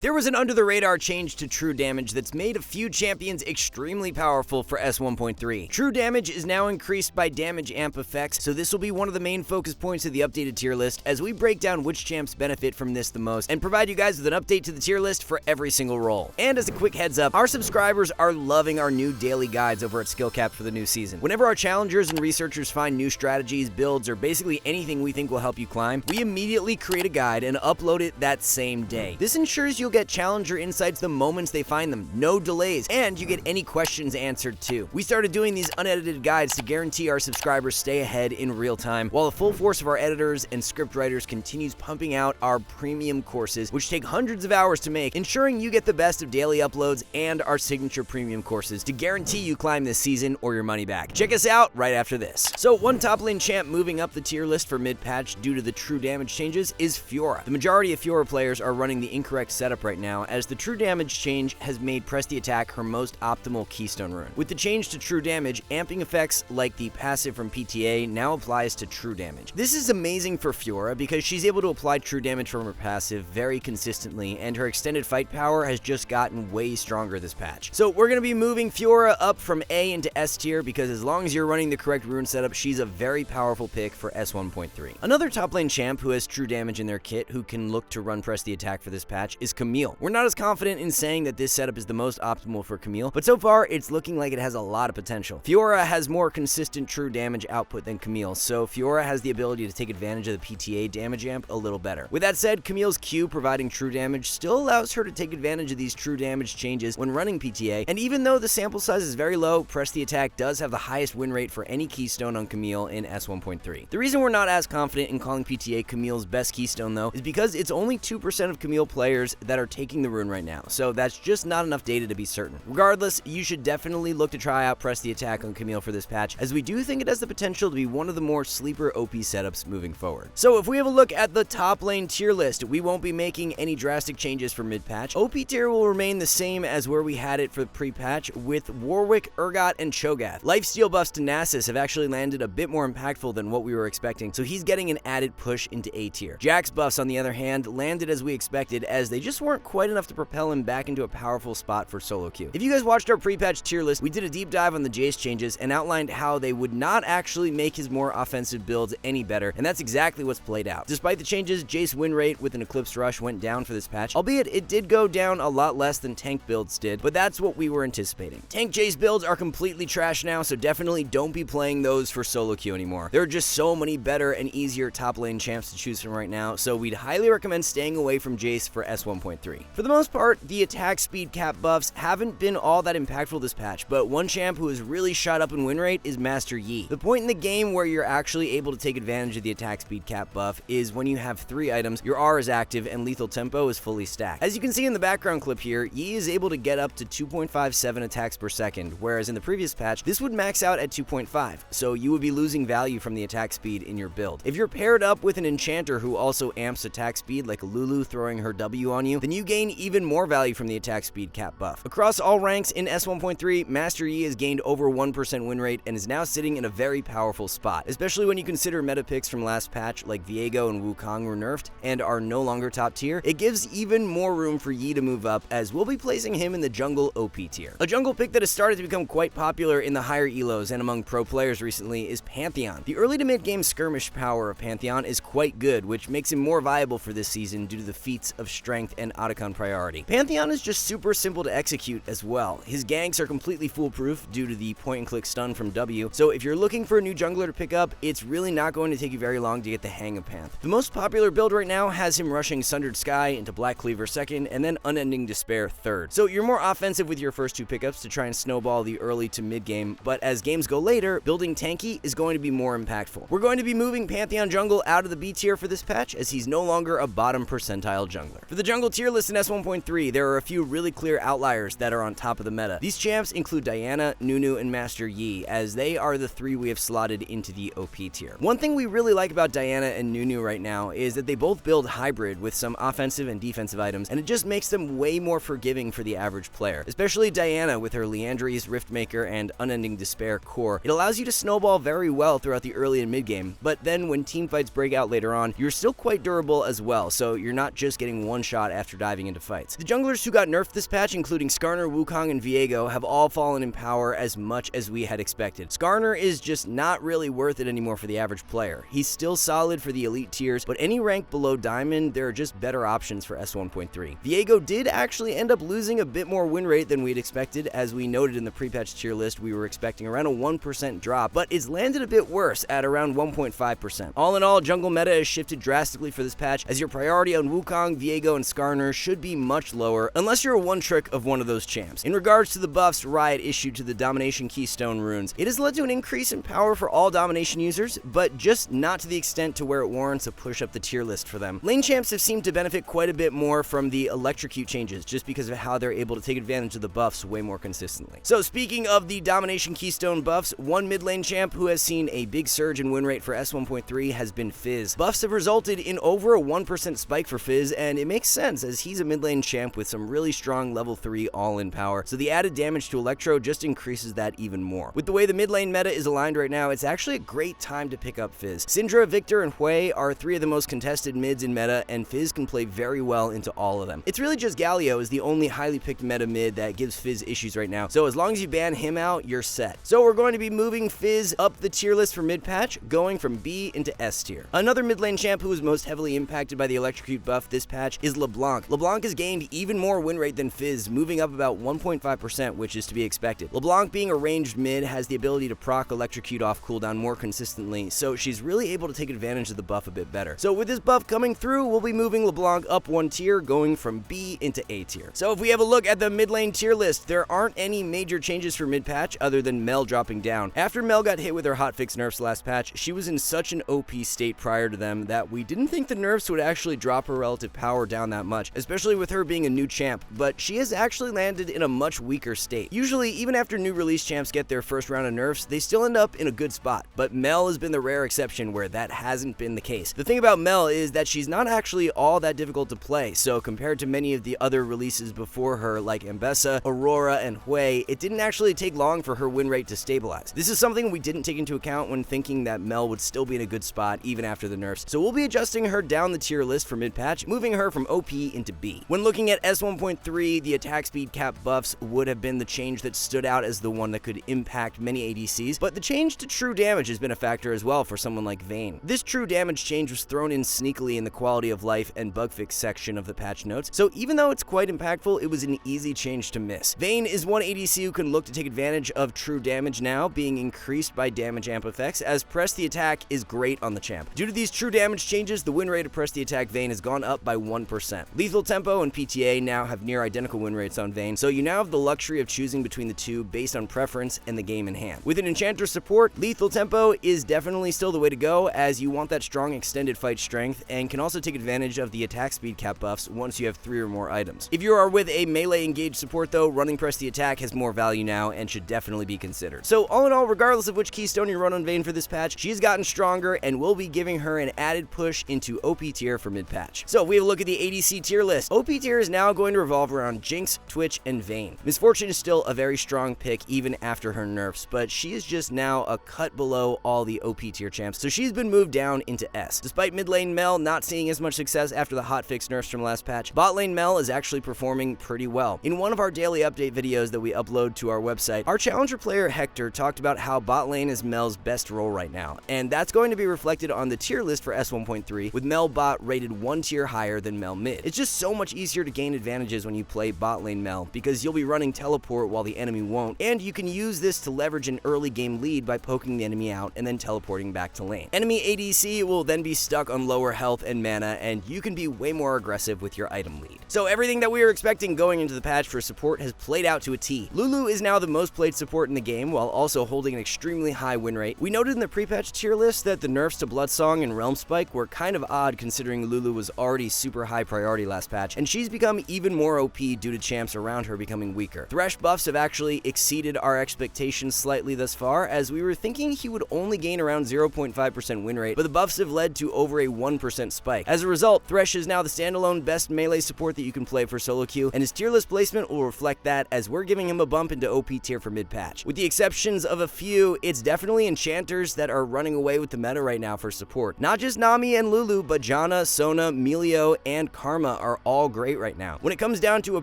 There was an under-the-radar change to true damage that's made a few champions extremely powerful for S1.3. True damage is now increased by damage amp effects, so this will be one of the main focus points of the updated tier list as we break down which champs benefit from this the most and provide you guys with an update to the tier list for every single role. And as a quick heads up, our subscribers are loving our new daily guides over at SkillCapped for the new season. Whenever our challengers and researchers find new strategies, builds, or basically anything we think will help you climb, we immediately create a guide and upload it that same day. This ensures you'll get challenger insights the moments they find them, no delays, and you get any questions answered too. We started doing these unedited guides to guarantee our subscribers stay ahead in real time, while the full force of our editors and script writers continues pumping out our premium courses, which take hundreds of hours to make, ensuring you get the best of daily uploads and our signature premium courses to guarantee you climb this season or your money back. Check us out right after this. So one top lane champ moving up the tier list for mid-patch due to the true damage changes is Fiora. The majority of Fiora players are running the incorrect setup right now, as the true damage change has made press the attack her most optimal keystone rune. With the change to true damage, amping effects like the passive from PTA now applies to true damage. This is amazing for Fiora because she's able to apply true damage from her passive very consistently, and her extended fight power has just gotten way stronger this patch. So we're going to be moving Fiora up from A into S tier because as long as you're running the correct rune setup, she's a very powerful pick for S1.3. Another top lane champ who has true damage in their kit who can look to run press the attack for this patch is Camille. We're not as confident in saying that this setup is the most optimal for Camille, but so far it's looking like it has a lot of potential. Fiora has more consistent true damage output than Camille, so Fiora has the ability to take advantage of the PTA damage amp a little better. With that said, Camille's Q providing true damage still allows her to take advantage of these true damage changes when running PTA, and even though the sample size is very low, press the attack does have the highest win rate for any keystone on Camille in S1.3. The reason we're not as confident in calling PTA Camille's best keystone though is because it's only 2% of Camille players that are taking the rune right now, so that's just not enough data to be certain. Regardless, you should definitely look to try out press the attack on Camille for this patch, as we do think it has the potential to be one of the more sleeper OP setups moving forward. So if we have a look at the top lane tier list, we won't be making any drastic changes for mid-patch. OP tier will remain the same as where we had it for pre-patch, with Warwick, Urgot, and Cho'Gath. Lifesteal buffs to Nasus have actually landed a bit more impactful than what we were expecting, so he's getting an added push into A tier. Jack's buffs, on the other hand, landed as we expected, as they just weren't quite enough to propel him back into a powerful spot for solo queue. If you guys watched our pre-patch tier list, we did a deep dive on the Jace changes and outlined how they would not actually make his more offensive builds any better, and that's exactly what's played out. Despite the changes, Jace win rate with an Eclipse Rush went down for this patch, albeit it did go down a lot less than tank builds did, but that's what we were anticipating. Tank Jace builds are completely trash now, so definitely don't be playing those for solo queue anymore. There are just so many better and easier top lane champs to choose from right now, so we'd highly recommend staying away from Jace for S1.3. For the most part, the attack speed cap buffs haven't been all that impactful this patch, but one champ who has really shot up in win rate is Master Yi. The point in the game where you're actually able to take advantage of the attack speed cap buff is when you have 3 items, your R is active, and lethal tempo is fully stacked. As you can see in the background clip here, Yi is able to get up to 2.57 attacks per second, whereas in the previous patch, this would max out at 2.5, so you would be losing value from the attack speed in your build. If you're paired up with an enchanter who also amps attack speed, like Lulu throwing her W on you, then you gain even more value from the attack speed cap buff. Across all ranks in S1.3, Master Yi has gained over 1% win rate and is now sitting in a very powerful spot, especially when you consider meta picks from last patch like Viego and Wukong were nerfed and are no longer top tier. It gives even more room for Yi to move up, as we'll be placing him in the jungle OP tier. A jungle pick that has started to become quite popular in the higher elos and among pro players recently is Pantheon. The early to mid game skirmish power of Pantheon is quite good, which makes him more viable for this season due to the feats of strength and Otacon priority. Pantheon is just super simple to execute as well. His ganks are completely foolproof due to the point and click stun from W, so if you're looking for a new jungler to pick up, it's really not going to take you very long to get the hang of Panth. The most popular build right now has him rushing Sundered Sky into Black Cleaver second and then Unending Despair third. So you're more offensive with your first 2 pickups to try and snowball the early to mid game, but as games go later, building tanky is going to be more impactful. We're going to be moving Pantheon jungle out of the B tier for this patch, as he's no longer a bottom percentile jungler. For the jungle tier list in S1.3, there are a few really clear outliers that are on top of the meta. These champs include Diana, Nunu, and Master Yi, as they are the 3 we have slotted into the OP tier. One thing we really like about Diana and Nunu right now is that they both build hybrid with some offensive and defensive items, and it just makes them way more forgiving for the average player. Especially Diana with her Liandry's, Riftmaker, and Unending Despair core. It allows you to snowball very well throughout the early and mid game, but then when team fights break out later on, you're still quite durable as well, so you're not just getting one shot after after diving into fights. The junglers who got nerfed this patch, including Skarner, Wukong, and Viego, have all fallen in power as much as we had expected. Skarner is just not really worth it anymore for the average player. He's still solid for the elite tiers, but any rank below Diamond, there are just better options for S1.3. Viego did actually end up losing a bit more win rate than we'd expected. As we noted in the pre-patch tier list, we were expecting around a 1% drop, but it's landed a bit worse at around 1.5%. All in all, jungle meta has shifted drastically for this patch, as your priority on Wukong, Viego, and Skarner should be much lower, unless you're a one-trick of one of those champs. In regards to the buffs Riot issued to the Domination Keystone runes, it has led to an increase in power for all Domination users, but just not to the extent to where it warrants a push up the tier list for them. Lane champs have seemed to benefit quite a bit more from the electrocute changes, just because of how they're able to take advantage of the buffs way more consistently. So speaking of the Domination Keystone buffs, one mid lane champ who has seen a big surge in win rate for S1.3 has been Fizz. Buffs have resulted in over a 1% spike for Fizz, and it makes sense as he's a mid lane champ with some really strong level 3 all-in power, so the added damage to Electro just increases that even more. With the way the mid lane meta is aligned right now, it's actually a great time to pick up Fizz. Syndra, Victor, and Hui are three of the most contested mids in meta, and Fizz can play very well into all of them. It's really just Galio is the only highly picked meta mid that gives Fizz issues right now, so as long as you ban him out, you're set. So we're going to be moving Fizz up the tier list for mid patch, going from B into S tier. Another mid lane champ who was most heavily impacted by the electrocute buff this patch is LeBlanc. LeBlanc has gained even more win rate than Fizz, moving up about 1.5%, which is to be expected. LeBlanc, being a ranged mid, has the ability to proc electrocute off cooldown more consistently, so she's really able to take advantage of the buff a bit better. So with this buff coming through, we'll be moving LeBlanc up one tier, going from B into A tier. So if we have a look at the mid lane tier list, there aren't any major changes for mid patch other than Mel dropping down. After Mel got hit with her hotfix nerfs last patch, she was in such an OP state prior to them that we didn't think the nerfs would actually drop her relative power down that much, especially with her being a new champ, but she has actually landed in a much weaker state. Usually, even after new release champs get their first round of nerfs, they still end up in a good spot, but Mel has been the rare exception where that hasn't been the case. The thing about Mel is that she's not actually all that difficult to play, so compared to many of the other releases before her like Ambessa, Aurora, and Hui, it didn't actually take long for her win rate to stabilize. This is something we didn't take into account when thinking that Mel would still be in a good spot even after the nerfs, so we'll be adjusting her down the tier list for mid patch, moving her from OP into B. When looking at S1.3, the attack speed cap buffs would have been the change that stood out as the one that could impact many ADCs, but the change to true damage has been a factor as well for someone like Vayne. This true damage change was thrown in sneakily in the quality of life and bug fix section of the patch notes, so even though it's quite impactful, it was an easy change to miss. Vayne is one ADC who can look to take advantage of true damage now, being increased by damage amp effects, as press the attack is great on the champ. Due to these true damage changes, the win rate of press the attack Vayne has gone up by 1%. Lethal Tempo and PTA now have near identical win rates on Vayne, so you now have the luxury of choosing between the two based on preference and the game in hand. With an Enchantress support, Lethal Tempo is definitely still the way to go, as you want that strong extended fight strength and can also take advantage of the attack speed cap buffs once you have 3 or more items. If you are with a melee engaged support though, running press the attack has more value now and should definitely be considered. So all in all, regardless of which keystone you run on Vayne for this patch, she's gotten stronger and we'll be giving her an added push into OP tier for mid patch. So if we have a look at the ADC tier list, OP tier is now going to revolve around Jinx, Twitch, and Vayne. Misfortune is still a very strong pick even after her nerfs, but she is just now a cut below all the OP tier champs, so she's been moved down into S. Despite mid lane Mel not seeing as much success after the hotfix nerfs from last patch, bot lane Mel is actually performing pretty well. In one of our daily update videos that we upload to our website, our challenger player Hector talked about how bot lane is Mel's best role right now, and that's going to be reflected on the tier list for S1.3, with Mel bot rated 1 tier higher than Mel mid. It's just so much easier to gain advantages when you play bot lane Mel, because you'll be running teleport while the enemy won't, and you can use this to leverage an early game lead by poking the enemy out and then teleporting back to lane. Enemy ADC will then be stuck on lower health and mana, and you can be way more aggressive with your item lead. So everything that we were expecting going into the patch for support has played out to a T. Lulu is now the most played support in the game, while also holding an extremely high win rate. We noted in the pre-patch tier list that the nerfs to Bloodsong and Realm Spike were kind of odd considering Lulu was already super high priority last patch, and she's become even more OP due to champs around her becoming weaker. Thresh buffs have actually exceeded our expectations slightly thus far, as we were thinking he would only gain around 0.5% win rate, but the buffs have led to over a 1% spike. As a result, Thresh is now the standalone best melee support the that you can play for solo queue, and his tier list placement will reflect that, as we're giving him a bump into OP tier for mid-patch. With the exceptions of a few, it's definitely enchanters that are running away with the meta right now for support. Not just Nami and Lulu, but Janna, Sona, Melio, and Karma are all great right now. When it comes down to a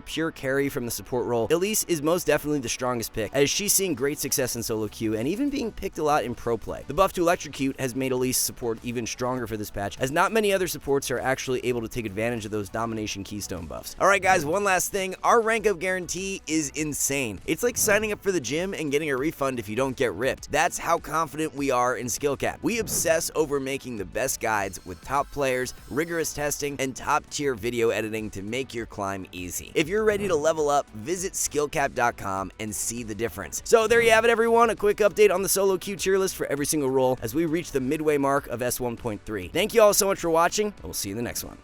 pure carry from the support role, Elise is most definitely the strongest pick, as she's seeing great success in solo queue and even being picked a lot in pro play. The buff to Electrocute has made Elise support even stronger for this patch, as not many other supports are actually able to take advantage of those domination keystone buffs. Alright guys, one last thing, our rank up guarantee is insane. It's like signing up for the gym and getting a refund if you don't get ripped. That's how confident we are in SkillCapped. We obsess over making the best guides with top players, rigorous testing, and top tier video editing to make your climb easy. If you're ready to level up, visit skillcapped.com and see the difference. So there you have it everyone, a quick update on the solo queue tier list for every single role as we reach the midway mark of S1.3. Thank you all so much for watching, and we'll see you in the next one.